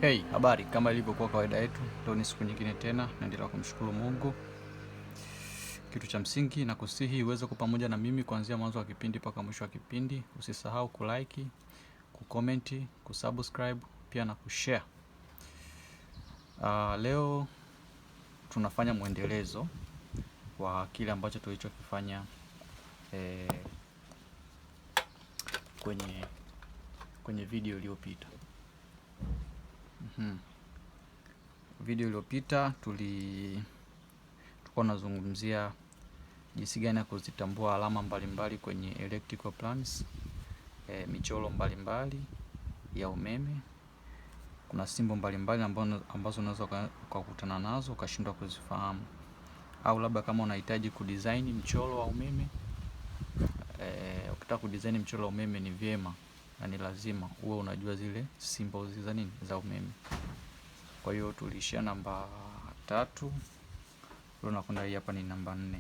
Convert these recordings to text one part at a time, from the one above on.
Hey, habari. Kama ilivyokuwa kawaida yetu, leo ni siku nyingine tena, naendelea kumshukuru Mungu. Kitu cha msingi na kusihi uweze kuwa pamoja na mimi kuanzia mwanzo wa kipindi mpaka mwisho wa kipindi. Usisahau kulike, kucomment, kusubscribe, pia na kushare. Leo tunafanya mwendelezo wa kile ambacho tulichokifanya kwenye video iliyopita. Video iliyopita tulikuwa tunazungumzia jinsi gani ya kuzitambua alama mbalimbali kwenye electrical plans, michoro mbalimbali ya umeme. Kuna simbo mbalimbali ambazo unaweza ukakutana nazo ukashindwa kuzifahamu, au labda kama unahitaji kudesign mchoro wa umeme, ukitaka kudesign mchoro wa umeme ni vyema na ni lazima uwe unajua zile symbols za nini, za umeme. Kwa hiyo tulishia namba 3, leo nakwenda hii hapa ni namba 4.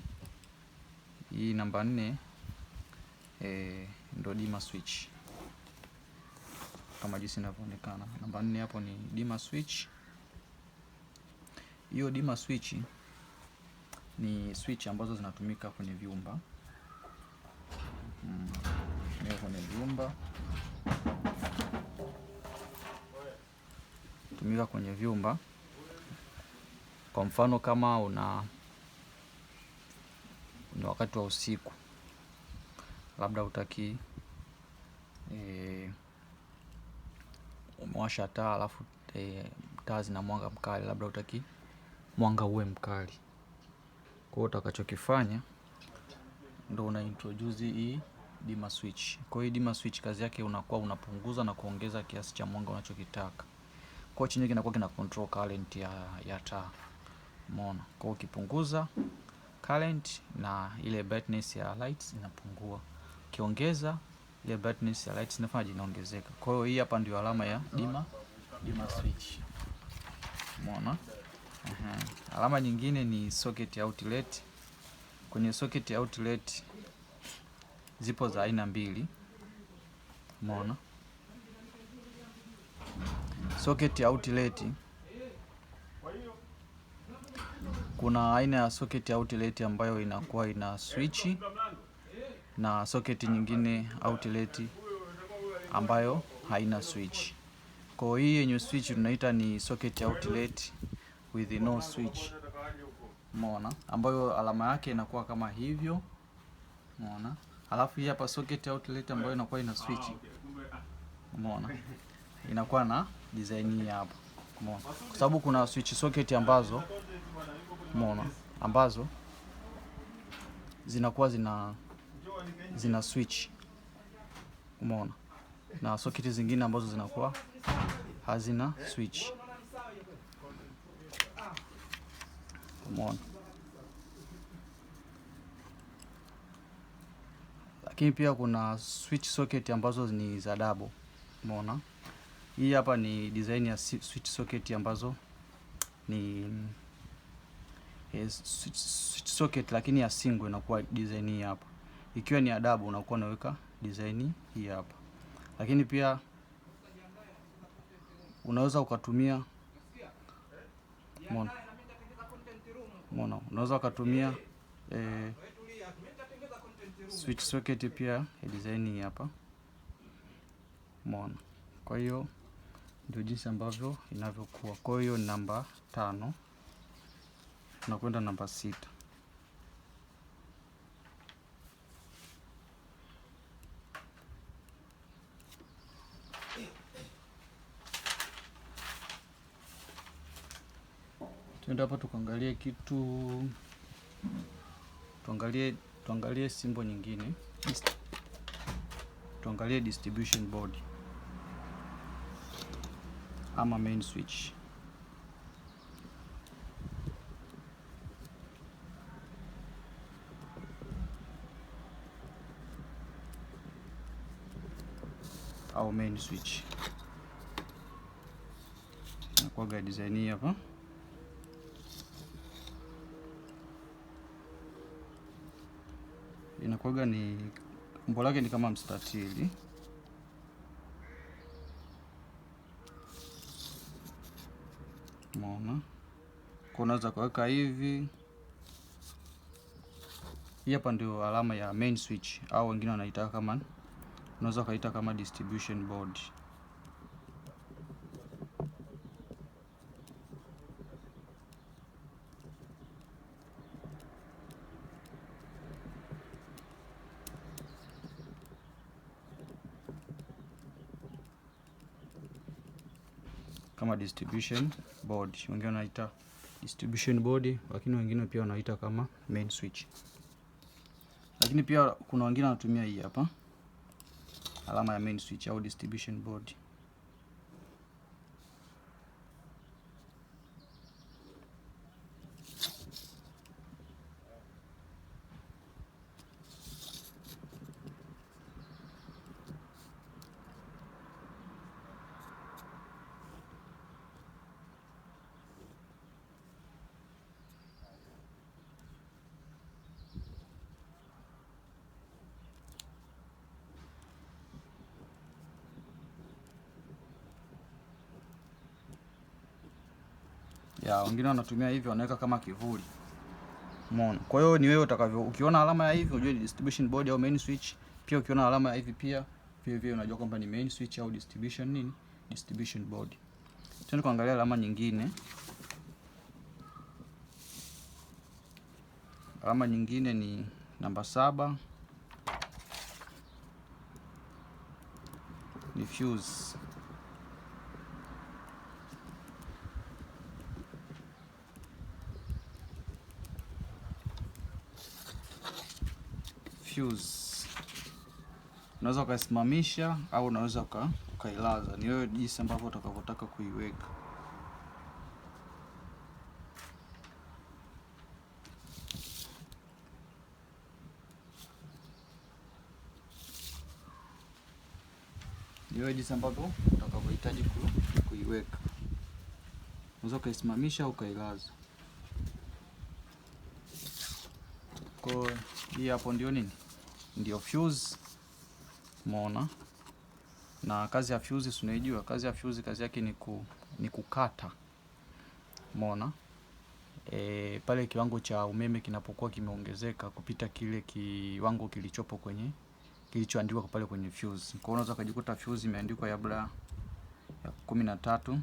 Hii namba 4 ndo dimmer switch kama jinsi inavyoonekana. Namba 4 hapo ni dimmer switch. Hiyo dimmer switch ni switch ambazo zinatumika kwenye vyumba. Kwenye vyumba. Tumika kwenye vyumba. Kwa mfano kama ni wakati wa usiku, labda utaki umewasha taa alafu taa zina mwanga mkali, labda utaki mwanga uwe mkali. Kwa hiyo utakachokifanya ndo una introduce hii dimmer switch. Kwa hiyo dimmer switch kazi yake unakuwa unapunguza na kuongeza kiasi cha mwanga unachokitaka. Kwa hiyo chenye kinakuwa kina control current ya taa. Umeona? Kwa hiyo ukipunguza current na ile brightness ya lights inapungua. Ukiongeza ile brightness ya lights inaongezeka. Kwa hiyo hii hapa ndio alama ya dimmer switch. Umeona? Alama nyingine ni socket outlet. Kwenye socket outlet zipo za aina mbili. Umeona? Socket outlet, kuna aina ya socket outlet ambayo inakuwa ina switch, na socket nyingine outlet ambayo haina switch. Kwa hiyo yenye switch tunaita ni socket outlet with no switch. Umeona? Ambayo alama yake inakuwa kama hivyo. Umeona? Alafu hii hapa socket outlet ambayo inakuwa ina switch. Umeona? Inakuwa na design hii hapa. Umeona? Kwa sababu kuna switch socket ambazo, umeona, ambazo zinakuwa zina switch. Umeona? Na socket zingine ambazo zinakuwa hazina switch. Umeona? Lakini pia kuna switch socket ambazo ni za double. Umeona? Hii hapa ni design ya switch socket ambazo ni switch socket lakini ya single inakuwa design hii hapa. Ikiwa ni ya double unakuwa unaweka design hii hapa. Lakini pia unaweza ukatumia, unaweza ukatumia switch socket pia ya design hii hapa. Umeona? Kwa hiyo ndio jinsi ambavyo inavyokuwa. Kwa hiyo namba 5 tunakwenda namba 6. Tuende hapa tukaangalie kitu, tuangalie symbol nyingine. Tuangalie distribution board ama main switch. Au main switch inakuwa design hii hapa. Inakuwa ni umbo lake ni kama mstatili. Umeona? Kwa unaweza kuweka hivi. Hii hapa ndio alama ya main switch, au wengine wanaita kama, unaweza kaita kama distribution board. Kama distribution board, wengine wanaita distribution board, lakini wengine pia wanaita kama main switch. Lakini pia kuna wengine wanatumia hii hapa alama ya main switch au distribution board. Ya, wengine wanatumia hivi, wanaweka kama kivuli. Umeona? Kwa hiyo ni wewe utakavyo, ukiona alama ya hivi unajua ni distribution board au main switch. Pia ukiona alama ya hivi pia vile unajua kwamba ni main switch au distribution board. Tena kuangalia alama nyingine. Alama nyingine ni namba 7. Ni fuse. Unaweza ukaisimamisha au unaweza ukailaza. Ni wewe jinsi ambavyo utakavyotaka kuiweka. Ni wewe jinsi ambavyo utakavyohitaji kuiweka. Unaweza ukaisimamisha au ukailaza. Kwa hii hapo ndio nini? Ndio fuse. Umeona? Na kazi ya fuse tunaijua. Kazi ya fuse kazi yake ni kukata. Umeona? Pale kiwango cha umeme kinapokuwa kimeongezeka kupita kile kiwango kilichopo kilichoandikwa pale kwenye fuse. Kwa hiyo unaweza kujikuta fuse imeandikwa labda ya 13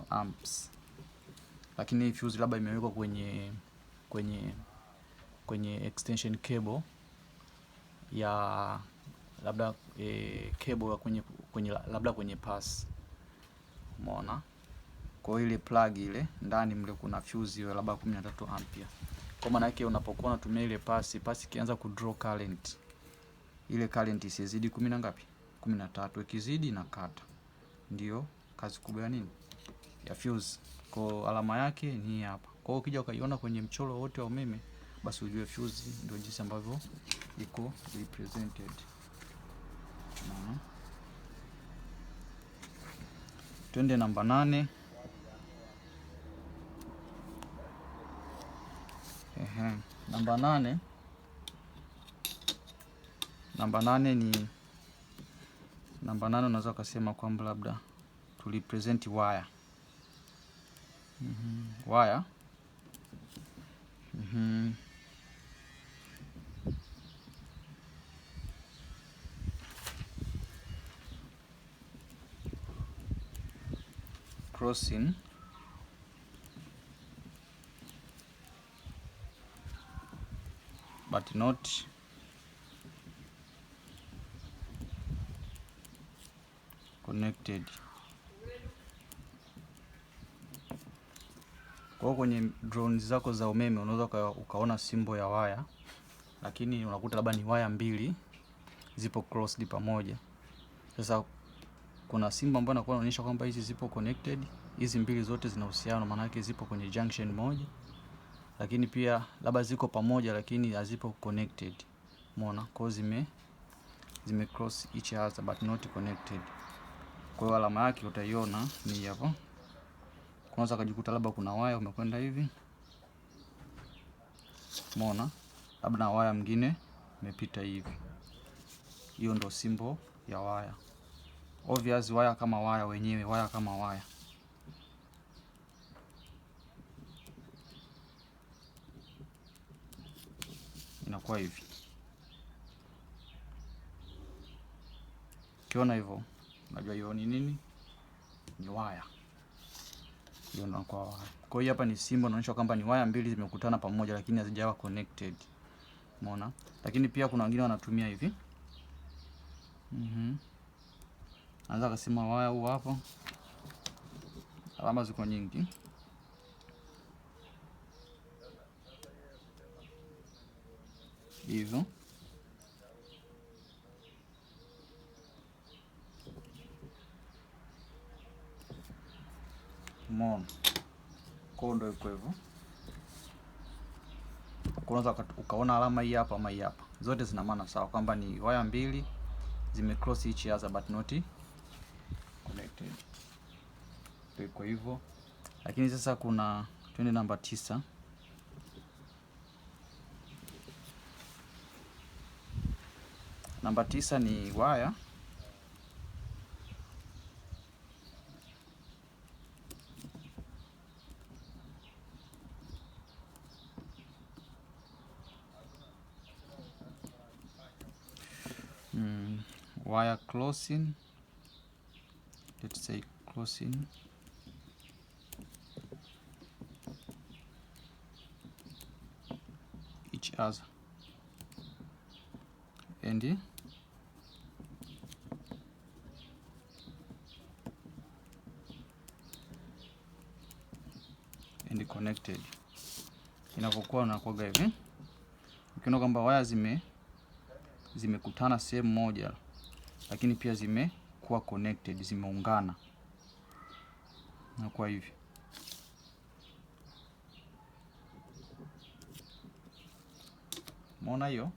amps. Lakini fuse labda imewekwa kwenye extension cable ya labda cable ya kwenye labda kwenye pass. Umeona? Kwa ile plug ile ndani mle kuna fuse hiyo labda 13 ampere. Kwa maana yake unapokuwa unatumia ile pass ikianza ku draw current, ile current isizidi 10 na ngapi? 13. Ikizidi na kata. Ndio kazi kubwa ya nini? Ya fuse. Kwa alama yake ni hapa. Kwa hiyo ukija ukaiona kwenye mchoro wote wa umeme, basi ujue fuse ndio jinsi ambavyo iko represented. Twende namba 8. Namba 8 unaweza kusema kwamba labda tu represent wire. Wire. Crossing but not connected. Kwa kwenye drones zako za umeme unaweza ukaona symbol ya wire, lakini unakuta labda ni wire mbili zipo crossed pamoja. Sasa kuna symbol ambayo inakuwa inaonyesha kwamba hizi zipo connected, hizi mbili zote zina uhusiano, maana yake zipo kwenye junction moja. Lakini pia labda ziko pamoja lakini hazipo connected. Umeona? Kwa zime cross each other but not connected. Kwa hiyo alama yake utaiona ni hapo. Kwanza kujikuta labda kuna waya umekwenda hivi. Umeona? Labda na waya mwingine umepita hivi. Hiyo ndio symbol ya waya. obvious waya kama waya wenyewe, waya kama waya. Inakuwa hivi. Ukiona hivyo, unajua hiyo ni nini? Ni waya. Hiyo ndio kwa waya. Kwa hiyo hapa ni symbol inaonyesha kwamba ni waya mbili zimekutana pamoja lakini hazijawa connected. Umeona? Lakini pia kuna wengine wanatumia hivi. Anza kusema waya huu hapo. Alama ziko nyingi. Hivyo. Umeona? Kwa ndio iko hivyo. Unaweza ukaona alama hii hapa ama hii hapa. Zote zina maana sawa kwamba ni waya mbili zime cross each other but not connected. Iko hivyo. Lakini sasa kuna twende namba 9. Namba 9 ni waya wire crossing, let's say crossing each other and connected. Inapokuwa unakuwa hivi, ukiona kwamba waya zimekutana sehemu moja lakini pia zimekuwa connected, zimeungana na kwa hivi. Umeona hiyo?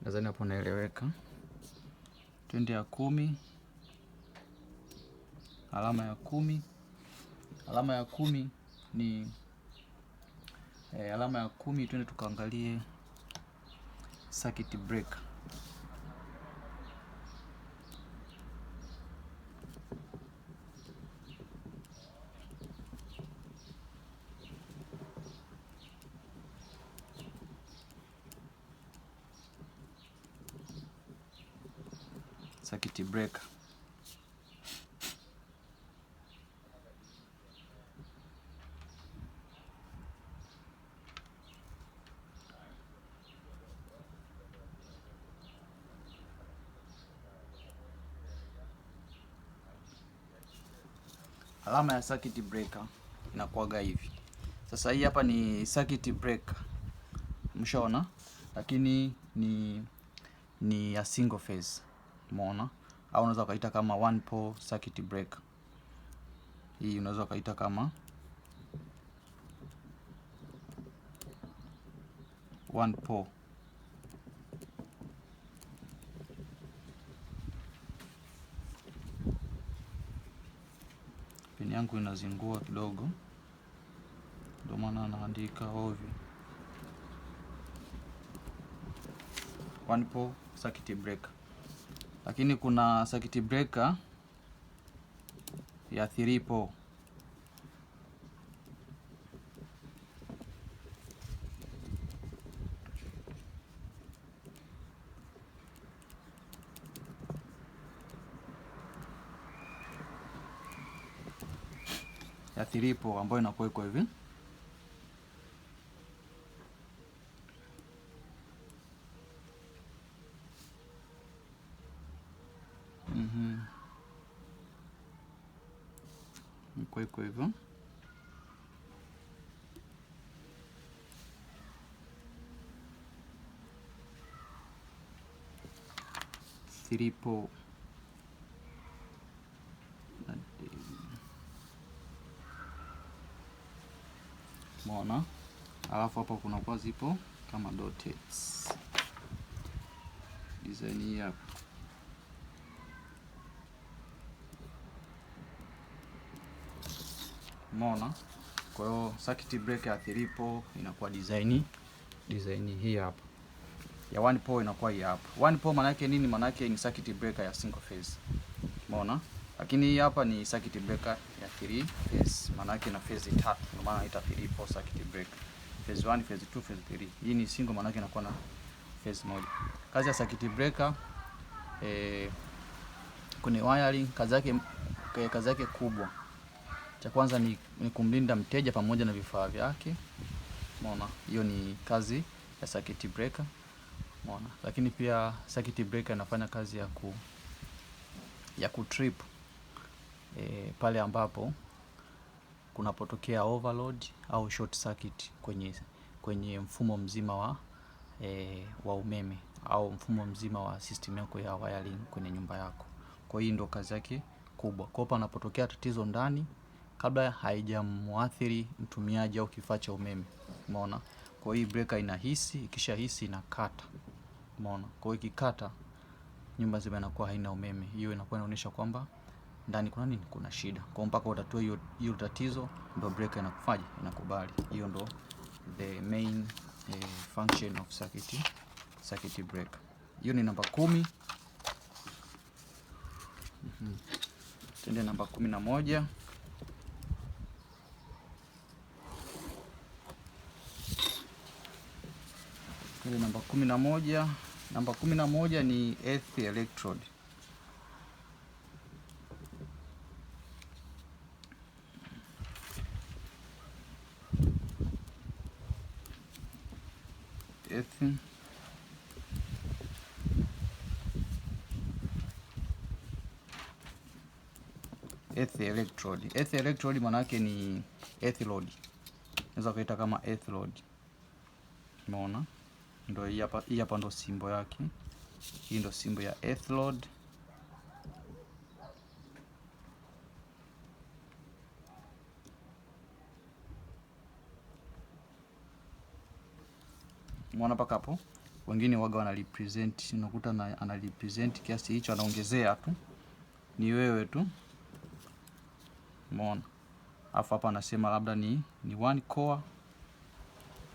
Nadhani hapo naeleweka. Twende ya 10. Alama ya 10. Alama ya 10 ni alama ya 10. Twende tukaangalie circuit breaker. Circuit breaker. Alama ya circuit breaker inakuwaga hivi. Sasa hii hapa ni circuit breaker. Mshaona? Lakini ni ya single phase. Umeona? Au unaweza kaita kama one pole circuit breaker. Hii unaweza kaita kama one pole. Peni yangu inazingua kidogo, ndio maana naandika ovyo. One pole circuit breaker. Lakini kuna circuit breaker ya 3 pole. Ya 3 pole ambayo inakuwa iko hivi. Iko hivyo. Silipo mona, alafu hapa kuna kwa zipo kama dots. Design hii hapa. Mona. Kwa hiyo circuit breaker ya 3 pole inakuwa design hii hapa. ya 1 pole inakuwa hii hapa. 1 pole maana yake nini? Maana yake ni circuit breaker ya single phase. Umeona? Lakini hii hapa ni circuit breaker ya 3 phase. Maana yake ina phase 3. Ndio maana inaita 3 pole circuit breaker. Phase 1, phase 2, phase 3. Hii ni single, maana yake inakuwa na phase moja. Kazi ya circuit breaker kwenye wiring, kazi yake kubwa, cha kwanza ni kumlinda mteja pamoja na vifaa vyake. Umeona? Hiyo ni kazi ya circuit breaker. Umeona? Lakini pia circuit breaker inafanya kazi ya kutrip pale ambapo kunapotokea overload au short circuit kwenye mfumo mzima wa umeme au mfumo mzima wa system yako ya wiring kwenye nyumba yako. Kwa hiyo ndio kazi yake kubwa. Kwa hiyo panapotokea tatizo ndani, kabla haijamuathiri mtumiaji au kifaa cha umeme. Umeona? Kwa hiyo breaker inahisi, ikishahisi inakata. Umeona? Kwa hiyo ikikata, nyumba nzima inakuwa haina umeme. Hiyo inakuwa inaonyesha kwamba ndani kuna nini? Kuna shida. Kwa mpaka utatue hiyo tatizo, ndio breaker inakufaje? Inakubali. Hiyo ndio the main function of circuit breaker. Hiyo ni namba 10. Twende namba 11. Namba 11. Namba 11 ni earth electrode. Earth electrode. Earth electrode maana yake ni earth load. Unaweza kuita kama earth load. Umeona? Ndio hii hapa ndo simbo yake. Hii ndo simbo ya earth load. Umeona paka hapo? Wengine waga wana represent, unakuta ana represent kiasi hicho, anaongezea tu. Ni wewe tu. Umeona? Alafu hapa anasema labda ni 1 core.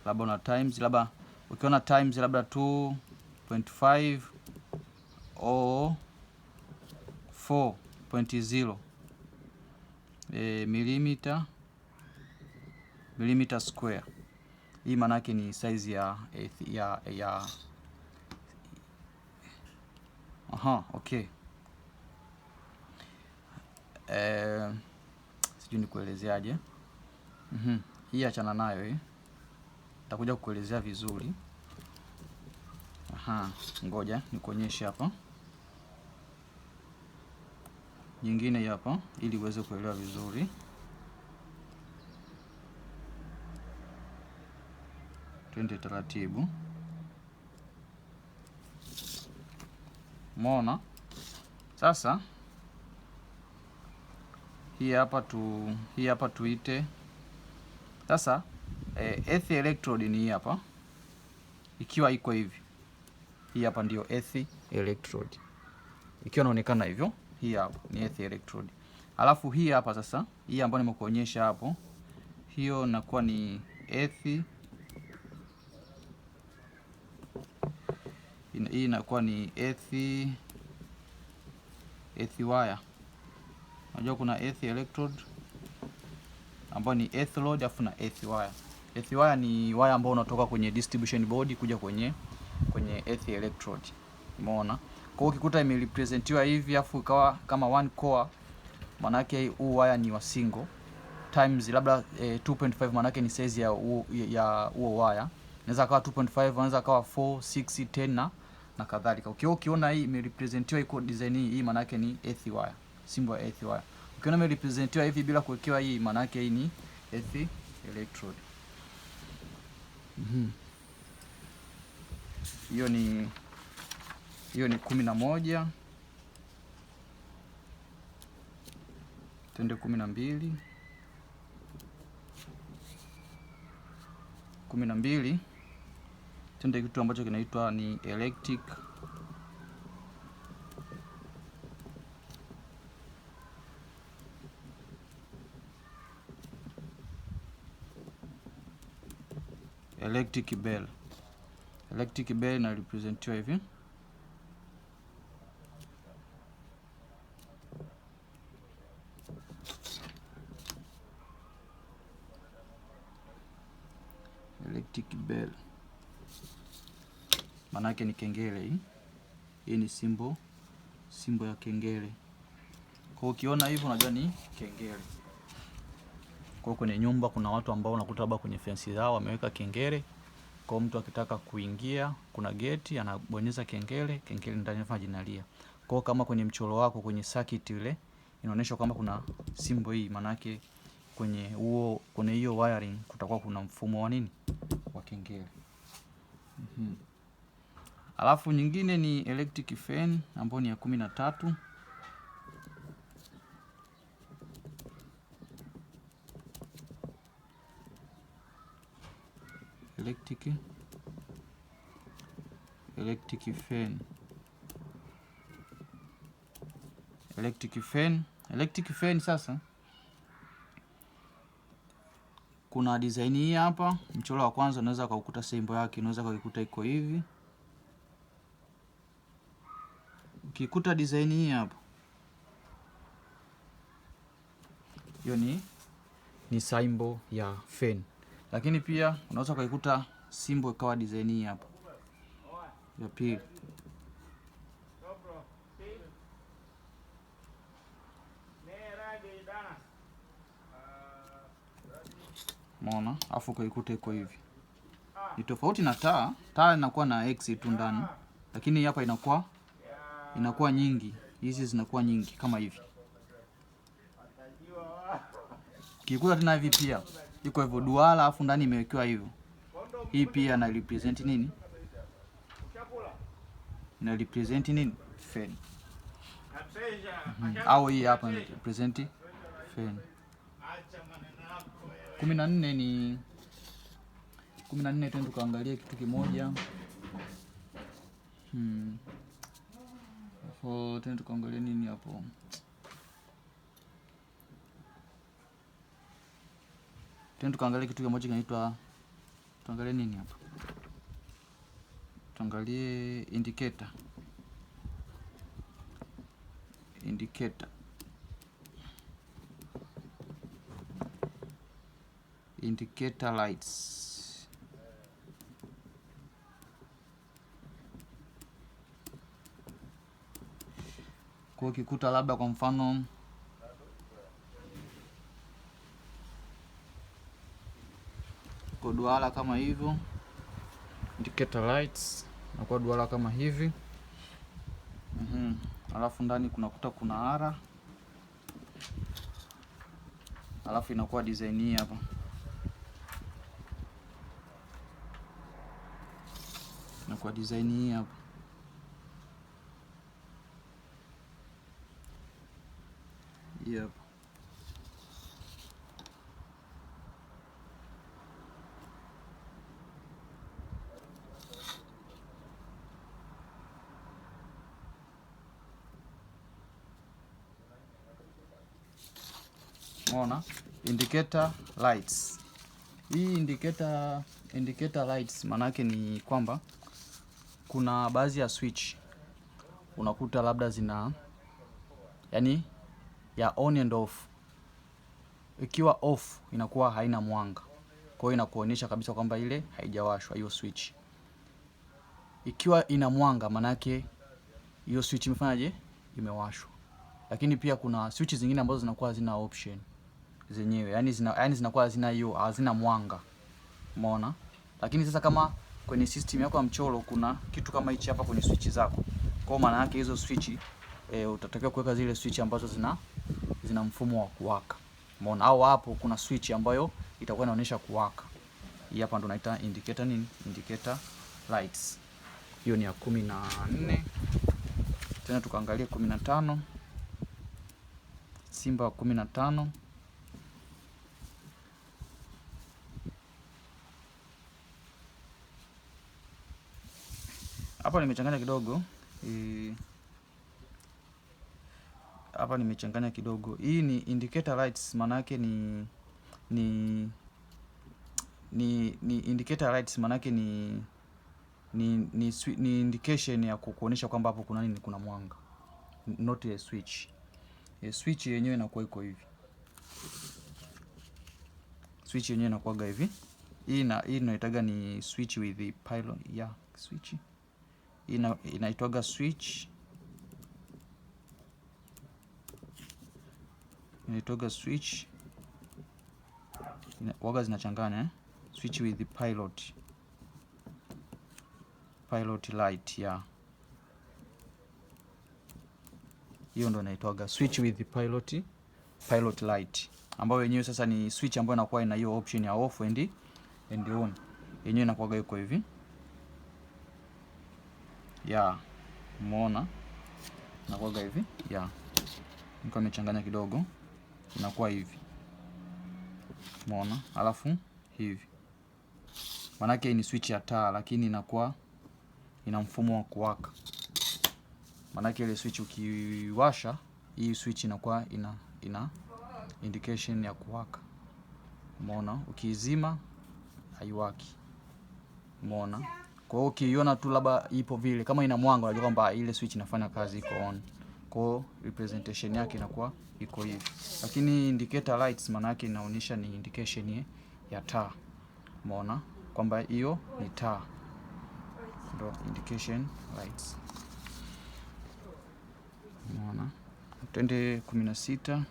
Labda una times, labda ukiona times labda 2.5 au 4.0 millimeter square. Hii maana yake ni size ya okay. Sijui nikuelezeaje. Hii achana nayo hii. Nitakuja kukuelezea vizuri. Ngoja nikuonyeshe hapa. Nyingine hapa ili uweze kuelewa vizuri. Twende taratibu. Umeona? Sasa hii hapa tuite. Sasa earth electrode ni hii hapa. Ikiwa iko hivi. Hii hapa ndio earth electrode. Ikiwa inaonekana hivyo, hii hapa ni earth electrode. Alafu hii hapa sasa, hii ambayo nimekuonyesha hapo, hiyo inakuwa ni earth. Hii inakuwa ni earth wire. Unajua kuna earth electrode ambayo ni earth load afu na earth wire. Earth wire ni wire ambao unatoka kwenye distribution board kuja kwenye earth electrode. Umeona? Kwa hiyo ukikuta imerepresentiwa hivi afu ikawa kama 1 core, maana yake huu wire ni wa single times labda 2.5, maana yake ni size ya huo wire. Inaweza kawa 2.5, inaweza kawa 4, 6, 10 na kadhalika. Ukiona hii imerepresentiwa iko design hii, maana yake ni earth wire, symbol ya earth wire. Ukiona imerepresentiwa hivi bila kuwekewa hii, maana yake hii ni earth electrode. Hiyo ni 11. Twende 12. 12. Twende kitu ambacho kinaitwa ni electric bell. Electric bell na representiwa hivi. Electric bell manake ni kengele hii. Hii ni symbol ya kengele. Kwa ukiona hivyo unajua ni kengele. Kwa kwenye nyumba kuna watu ambao unakuta labda kwenye fence zao wameweka kengele. Kwa mtu akitaka kuingia, kuna geti, anabonyeza kengele, kengele ndani inafanya jinalia. Kwa kama kwenye mchoro wako kwenye circuit ile inaonyesha kwamba kuna symbol hii, maana yake kwenye hiyo wiring kutakuwa kuna mfumo wa nini? Wa kengele. Alafu nyingine ni electric fan ambayo ni ya 13. Electric fan sasa kuna design hii hapa. Mchoro wa kwanza unaweza kukuta symbol yake, unaweza kuikuta iko hivi. Ukikuta design hii hapa, hiyo ni symbol ya fan. Lakini pia unaweza kuikuta symbol ikawa design hii hapa ya pili. Umeona? Afu kuikuta iko hivi. Ni tofauti na taa. Taa inakuwa na X tu ndani. Lakini hapa inakuwa nyingi. Hizi zinakuwa nyingi kama hivi. Ukikuta tena hivi pia iko hivyo duara, afu ndani imewekewa hivyo. Hii pia na represent nini? Na represent nini? Fan. Au hii hapa ni represent fan. 14 ni 14. Twende tukaangalie kitu kimoja. Twende tukaangalie nini hapo. Twende tukaangalie kitu kimoja kinaitwa, tuangalie nini hapo? Tuangalie indicator. Indicator lights. Kwa ukikuta labda kwa mfano kwa duara kama hivyo, indicator lights na kwa duara kama hivi. Alafu ndani kunakuta kuna ara. Alafu inakuwa design hii hapa. Inakuwa design hii hapa. Yep. Unaona? Indicator lights. Hii indicator lights manake ni kwamba kuna baadhi ya switch unakuta labda zina ya on and off. Ikiwa off inakuwa haina mwanga. Kwa hiyo inakuonyesha kabisa kwamba ile haijawashwa hiyo switch. Ikiwa ina mwanga manake hiyo switch imefanyaje? Imewashwa. Lakini pia kuna switch zingine ambazo zinakuwa hazina option zenyewe. Yaani zinakuwa hazina mwanga. Umeona? Lakini sasa kama kwenye system yako ya mchoro kuna kitu kama hichi hapa kwenye switch zako. Kwa maana yake hizo switch utatakiwa kuweka zile switch ambazo zina mfumo wa kuwaka. Umeona? Au hapo kuna switch ambayo itakuwa inaonyesha kuwaka. Hii hapa ndo naita indicator nini? Indicator lights. Hiyo ni ya 14. Tena tukaangalia 15. Simba wa 15. Hapa nimechanganya kidogo. Hii ni indicator lights, maana yake ni indicator lights, maana yake ni ni indication ya kuonyesha kwamba hapo kuna nini, kuna mwanga, not a switch. Switch yenyewe inakuwa iko hivi. Switch yenyewe inakuwa hivi. Hii inaitaga ni switch with the pylon. Switch. Inaitwaga switch. Inaitwaga switch. Waga zinachanganya switch with the pilot light, hiyo ndo inaitwaga switch with the pilot light, ambayo yenyewe sasa ni switch ambayo inakuwa ina hiyo option ya off and on. Yenyewe inakuwa iko hivi. Umeona? Inakuwa hivi. Niko nimechanganya kidogo. Inakuwa hivi. Umeona? Alafu hivi. Manake ni switch ya taa, lakini inakuwa ina mfumo wa kuwaka. Manake ile switch ukiwasha, hii switch inakuwa ina indication ya kuwaka. Umeona? Ukiizima haiwaki. Umeona? Kwa hiyo ukiiona tu labda ipo vile kama ina mwanga, unajua kwamba ile switch inafanya kazi, iko on. Kwa hiyo representation yake inakuwa iko hivi. Lakini indicator lights maana yake inaonyesha ni indication ya taa. Umeona? Kwamba hiyo ni taa. Ndio indication lights. Umeona? Twende 16.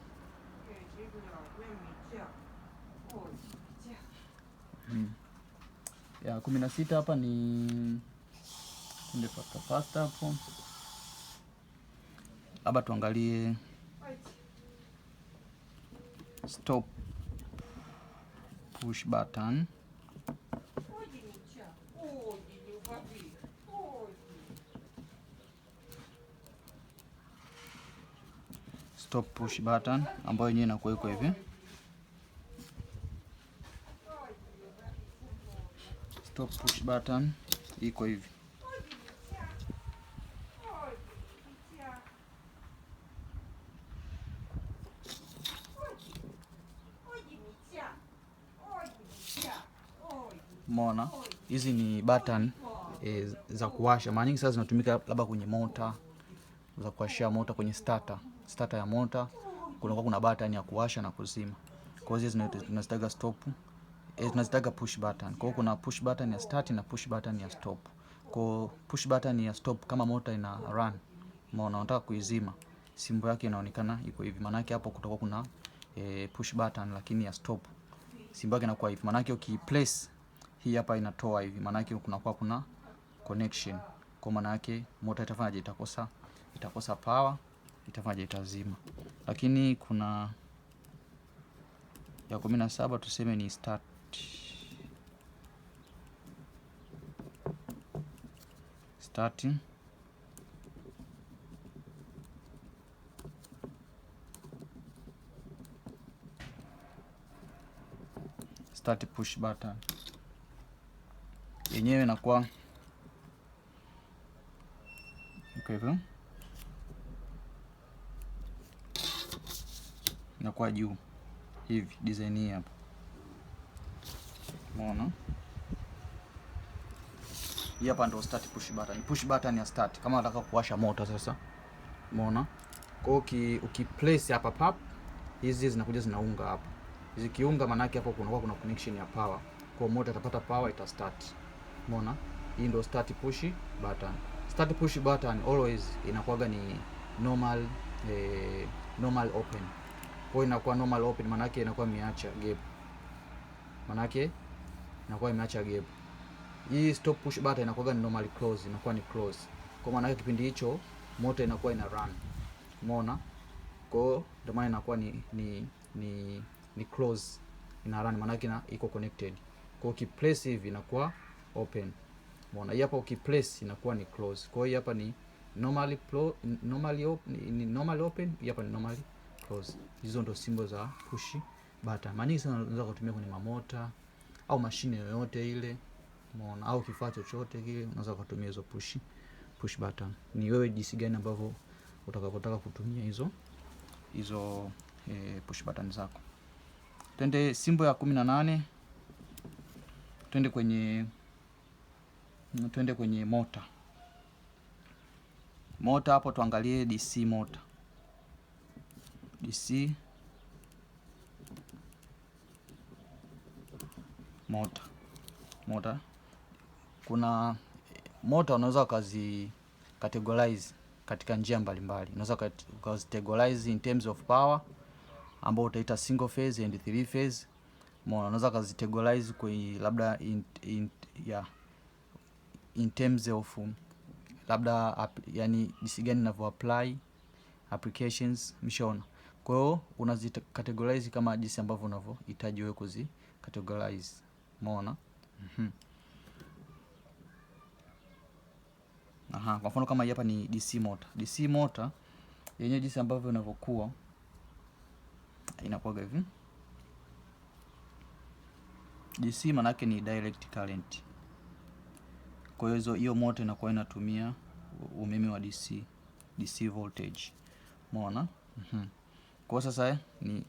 Ya 16 hapa ni ndio fasta hapo. Labda tuangalie stop push button. Stop push button ambayo yenyewe inakuwa iko hivi. Stop push button iko hivi. Umeona? Hizi ni button za kuwasha. Mara nyingi sasa zinatumika labda kwenye mota, za kuwashia mota kwenye starter ya mota. Kuna button ya kuwasha na kuzima. Kwa hiyo hizi tunazitaga stop, tunazitaga push button. Kwa hiyo kuna push button ya start na push button ya stop. Kwa push button ya stop, kama mota ina run, umeona, unataka kuizima, simbo yake inaonekana iko hivi. Maana yake hapo kutakuwa kuna push button, lakini ya stop simbo yake inakuwa hivi. Maana yake ukiplace hii hapa inatoa hivi, maana yake kunakuwa kuna connection. Kwa maana yake mota itafanyaje? Itakosa power, itafanyaje? Itazima. Lakini kuna ya 17 tuseme ni start. Start push button yenyewe inakuwa hivyo, inakuwa juu hivi, design hii hapa. Umeona? Hii hapa ndio start push button. Push button ya start kama unataka kuwasha motor sasa. Umeona? Kwa hiyo ukiplace hapa pap, hizi zinakuja zinaunga hapa. Zikiunga maana yake hapo kuna connection ya power. Kwa motor itapata power, ita start. Umeona? Hii ndio start push button. Start push button always inakuwaga ni normal open. Kwa hiyo inakuwa normal open, maana yake inakuwa imeacha gap. Maana yake inakuwa imeacha gap. Hii stop push button inakuwa ni normal close, inakuwa ni close. Kwa maana yake kipindi hicho motor inakuwa ina run. Umeona? Kwa hiyo ndio maana inakuwa ni close, ina run, maana yake iko connected. Kwa hiyo ukiplace hivi inakuwa open. Umeona? Hii hapa ukiplace inakuwa ni close. Kwa hiyo hapa ni normally open, hapa ni normally close. Hizo ndo symbol za push button. Maana sana unaweza kutumia kwenye mamota au mashine yoyote ile. Umeona? Au kifaa chochote kile unaweza kutumia hizo push button. Ni wewe jinsi gani ambavyo utakapotaka kutumia hizo push button zako. Twende symbol ya 18. Twende kwenye Tuende kwenye mota. Mota hapo tuangalie DC mota. DC mota. Kuna mota unaweza ukazi categorize katika njia mbalimbali. Unaweza ukazicategorize in terms of power ambao utaita single phase and three phase. Unaweza ukazicategorize kwa labda in terms of labda yani jinsi gani ninavyo apply applications mshona. Kwa hiyo unazicategorize kama jinsi ambavyo unavyohitaji wewe kuzicategorize. Umeona? Kwa mfano kama hapa ni DC motor. DC motor yenyewe jinsi ambavyo inavyokuwa inakuwa hivi. DC maana yake ni direct current. Kwa hiyo motor inakuwa inatumia umeme wa DC voltage. Umeona? Kwa sasa ni